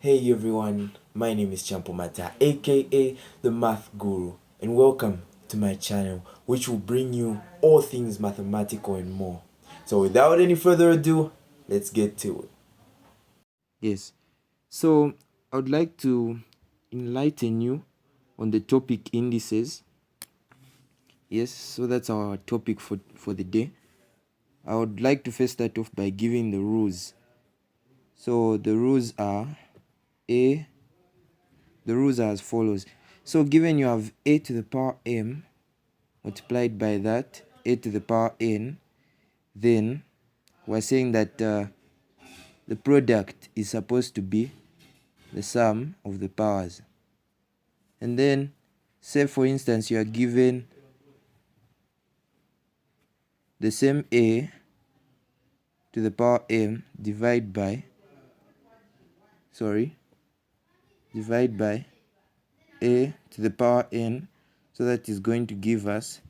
Hey everyone, my name is Champomata, aka the Math Guru, and welcome to my channel, which will bring you all things mathematical and more. So, without any further ado, let's get to it. Yes, so I would like to enlighten you on the topic indices. Yes, so that's our topic for the day. I would like to first start off by giving the rules. So, A the rules are as follows. So given you have a to the power m multiplied by that a to the power n, then we're saying that the product is supposed to be the sum of the powers. And then say for instance you are given the same a to the power m divide by a to the power n, so that is going to give us,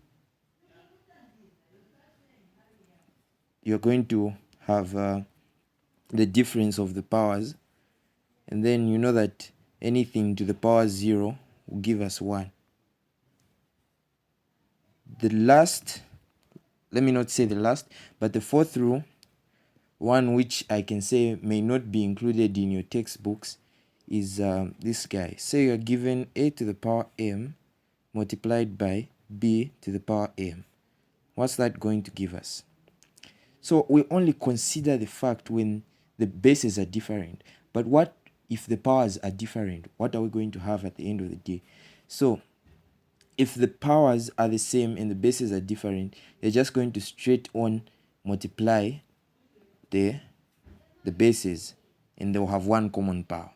you're going to have the difference of the powers, and then you know that anything to the power 0 will give us 1. The last, let me not say the last, but the fourth rule, one which I can say may not be included in your textbooks, is this guy. Say you're given a to the power m multiplied by b to the power m. What's that going to give us? So we only consider the fact when the bases are different. But what if the powers are different? What are we going to have at the end of the day? So if the powers are the same and the bases are different, you're just going to straight on multiply the bases, and they'll have one common power.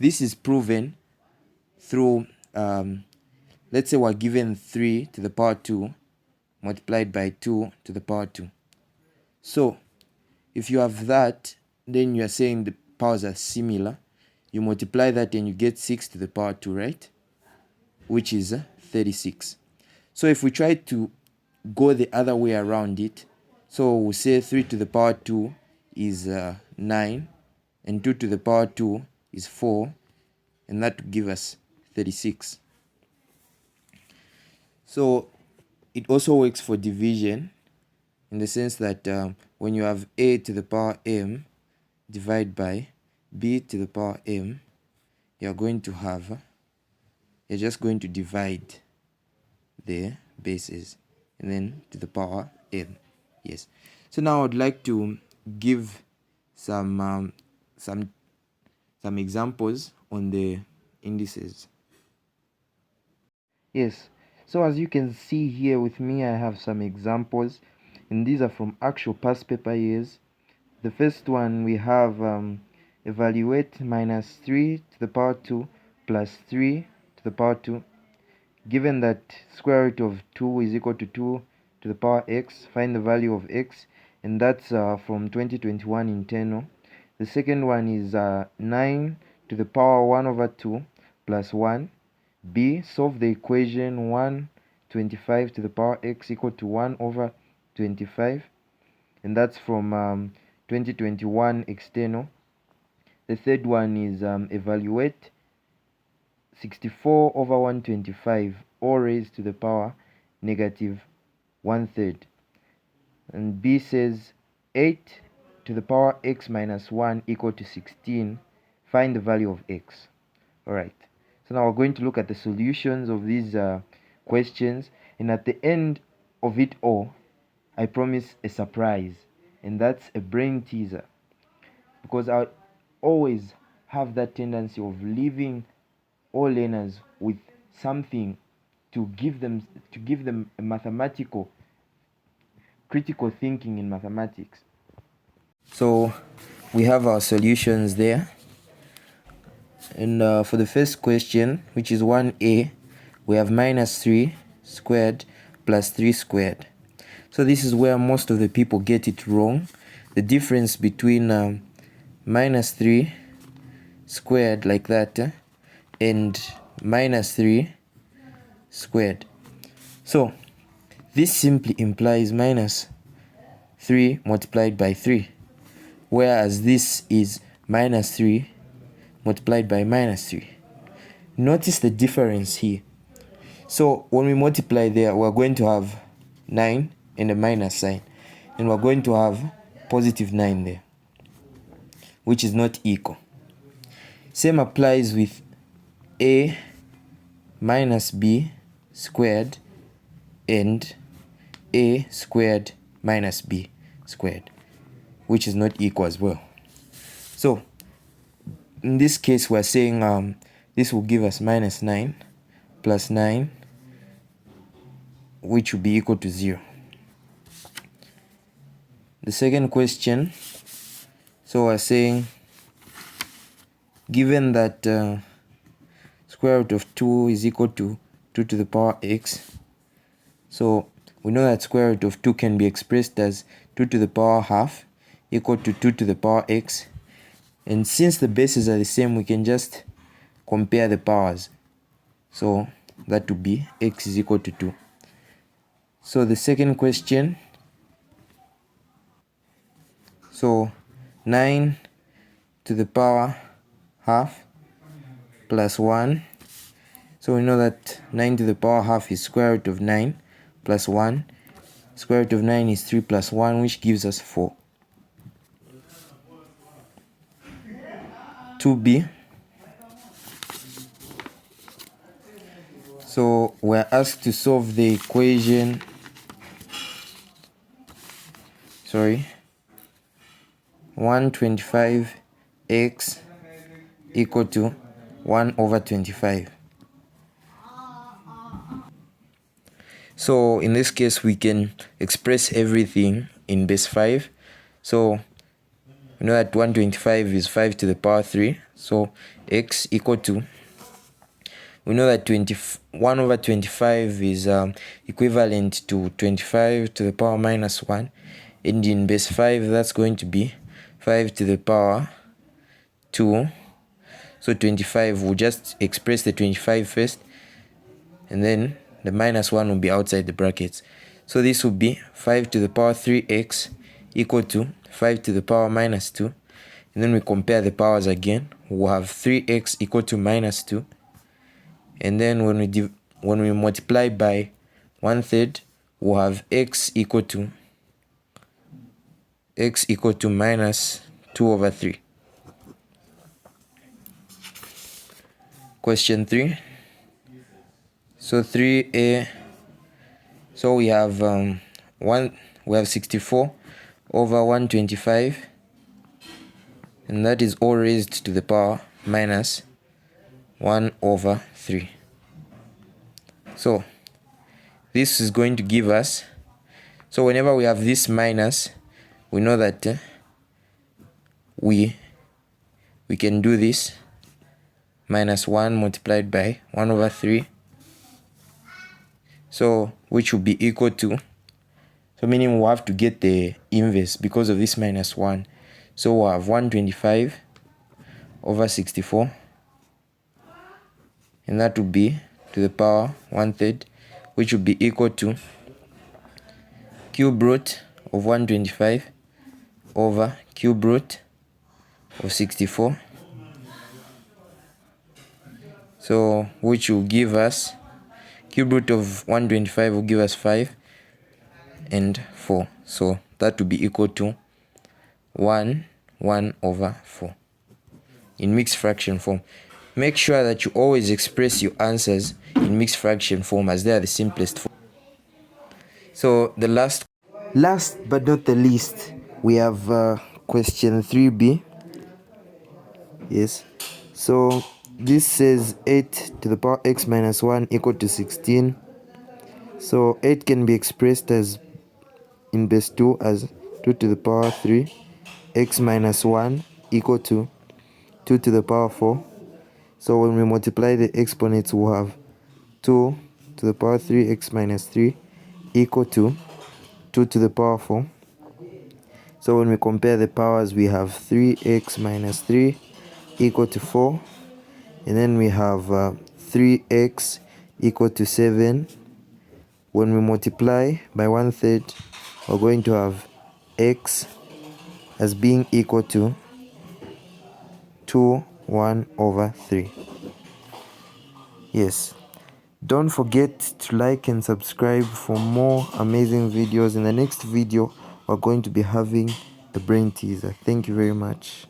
This is proven through, let's say we're given 3 to the power 2 multiplied by 2 to the power 2. So if you have that, then you are saying the powers are similar. You multiply that and you get 6 to the power 2, right? Which is 36. So if we try to go the other way around it, so we'll say 3 to the power 2 is 9, and 2 to the power 2 is 4, and that will give us 36. So it also works for division, in the sense that when you have a to the power m divided by b to the power m, you're just going to divide the bases and then to the power m. Yes. So now I'd like to give some examples on the indices. Yes. So as you can see here with me, I have some examples, and these are from actual past paper years. The first one, we have evaluate minus 3 to the power 2 plus 3 to the power 2. Given that square root of 2 is equal to 2 to the power x, find the value of x, and that's from 2021 internal. The second one is 9 to the power 1 over 2 plus 1. B, solve the equation 125 to the power x equal to 1 over 25, and that's from 2021 external. The third one is evaluate 64 over 125 all raised to the power negative 1/3. And B says 8 to the power x minus 1 equal to 16. Find the value of x. Alright, so now we're going to look at the solutions of these questions, and at the end of it all, I promise a surprise, and that's a brain teaser, because I always have that tendency of leaving all learners with something to give them a mathematical critical thinking in mathematics. So we have our solutions there, and for the first question, which is 1a, we have minus 3 squared plus 3 squared. So this is where most of the people get it wrong. The difference between minus 3 squared like that and minus 3 squared. So this simply implies minus 3 multiplied by 3, whereas this is minus 3 multiplied by minus 3. Notice the difference here. So when we multiply there, we're going to have 9 and a minus sign, and we're going to have positive 9 there, which is not equal. Same applies with a minus b squared and a squared minus b squared, which is not equal as well. So in this case, we're saying this will give us minus 9 plus 9, which will be equal to 0. The second question, so we're saying, given that square root of 2 is equal to 2 to the power x, so we know that square root of 2 can be expressed as 2 to the power half equal to 2 to the power x, and since the bases are the same, we can just compare the powers. So that would be x is equal to 2. So the second question, so 9 to the power half plus 1. So we know that 9 to the power half is square root of 9 plus 1. Square root of 9 is 3 plus 1, which gives us 4. 2b. So we're asked to solve the equation, 125x equal to 1 over 25. So in this case, we can express everything in base 5. So we know that 125 is 5 to the power 3. So x equal to, we know that 1 over 25 is equivalent to 25 to the power minus 1. And in base 5, that's going to be 5 to the power 2. So 25, we'll just express the 25 first, and then the minus 1 will be outside the brackets. So this will be 5 to the power 3x equal to 5 to the power minus 2. And then we compare the powers again. We'll have 3x equal to minus 2. And then when we multiply by 1/3, we'll have x equal to minus 2 over 3. Question 3. So 3a, so we have 64 over 125, and that is all raised to the power minus 1 over 3. So this is going to give us, so whenever we have this minus, we know that we can do this minus 1 multiplied by 1 over 3. So which will be equal to, so meaning we'll have to get the inverse because of this minus 1. So we'll have 125 over 64, and that will be to the power 1/3, which will be equal to cube root of 125 over cube root of 64. So which will give us, cube root of 125 will give us 5 and 4. So that will be equal to 1 over 4 in mixed fraction form. Make sure that you always express your answers in mixed fraction form, as they are the simplest form. So the last but not the least, we have question 3b. Yes, so this says 8 to the power x minus 1 equal to 16. So 8 can be expressed as in base 2 as 2 to the power 3 x minus 1 equal to 2 to the power 4. So when we multiply the exponents, we'll have 2 to the power 3x minus 3 equal to 2 to the power 4. So when we compare the powers, we have 3x minus 3 equal to 4. And then we have 3x equal to 7. When we multiply by 1/3, we're going to have x as being equal to 2 1 over 3. Yes. Don't forget to like and subscribe for more amazing videos. In the next video, we're going to be having a brain teaser. Thank you very much.